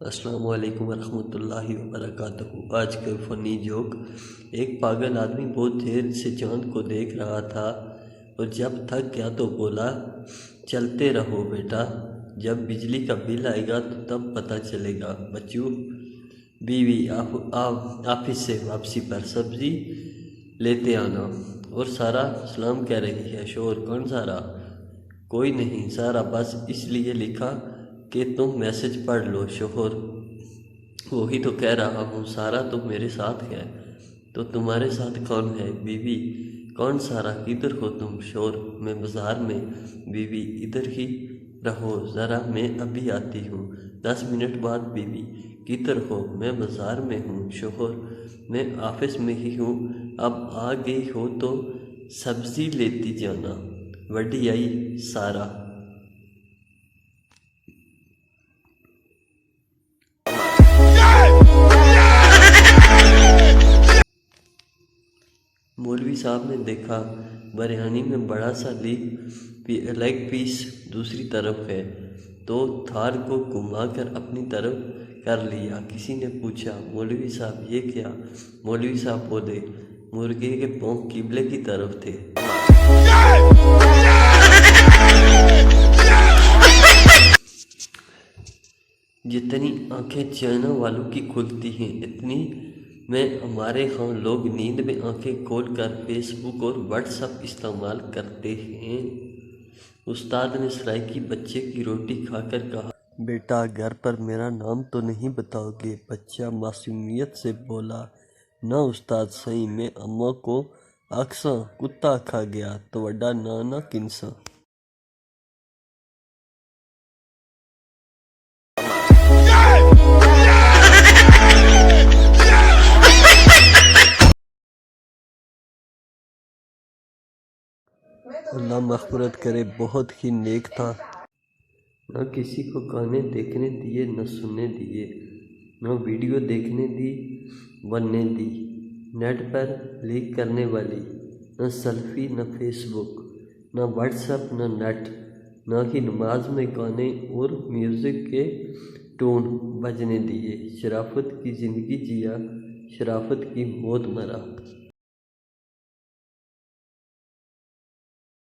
السلام علیکم ورحمۃ اللہ وبرکاتہ۔ آج کا فنی جوک۔ ایک پاگل آدمی بہت دیر سے چاند کو دیکھ رہا تھا اور جب تھک گیا تو بولا، چلتے رہو بیٹا، جب بجلی کا بل آئے گا تو تب پتہ چلے گا۔ بچوں، بیوی آفس سے واپسی پر سبزی لیتے آنا، اور سارا سلام کہہ رہی ہے۔ شوہر، کون سارا؟ کوئی نہیں سارا، بس اس لیے لکھا کہ تم میسج پڑھ لو۔ شوہر، وہی تو کہہ رہا ہوں، سارا تو میرے ساتھ ہے۔ تو تمہارے ساتھ کون ہے؟ بیوی، کون سارا؟ کدھر ہو تم؟ شوہر، میں بازار میں۔ بیوی، ادھر ہی رہو ذرا، میں ابھی آتی ہوں۔ 10 منٹ بعد بیوی، کدھر ہو؟ میں بازار میں ہوں۔ شوہر، میں آفس میں ہی ہوں، اب آ گئی ہو تو سبزی لیتی جانا۔ وڈی آئی سارا۔ مولوی صاحب نے دیکھا بریانی میں بڑا سا لیگ پیس دوسری طرف ہے، تو تھار کو گھما کر اپنی طرف کر لیا۔ کسی نے پوچھا، مولوی صاحب یہ کیا؟ مولوی صاحب بولے، مرغے کے پاؤں قبلے کی طرف تھے۔ جتنی آنکھیں چائنا والوں کی کھلتی ہیں، اتنی میں ہمارے ہاں لوگ نیند میں آنکھیں کھول کر فیس بک اور واٹس ایپ استعمال کرتے ہیں۔ استاد نے سرائیکی بچے کی روٹی کھا کر کہا، بیٹا گھر پر میرا نام تو نہیں بتاؤ گے؟ بچہ معصومیت سے بولا، نہ استاد، سہی میں اماں کو آکھساں کتا کھا گیا تو وڈا نا نہ کنساں۔ اللہ مغفرت کرے، بہت ہی نیک تھا، نہ کسی کو گانے دیکھنے دیے، نہ سننے دیے، نہ ویڈیو دیکھنے دی بننے دی، نیٹ پر لیک کرنے والی، نہ سیلفی، نہ فیس بک، نہ واٹس ایپ، نہ نیٹ، نہ ہی نماز میں گانے اور میوزک کے ٹون بجنے دیے۔ شرافت کی زندگی جیا، شرافت کی موت مرا۔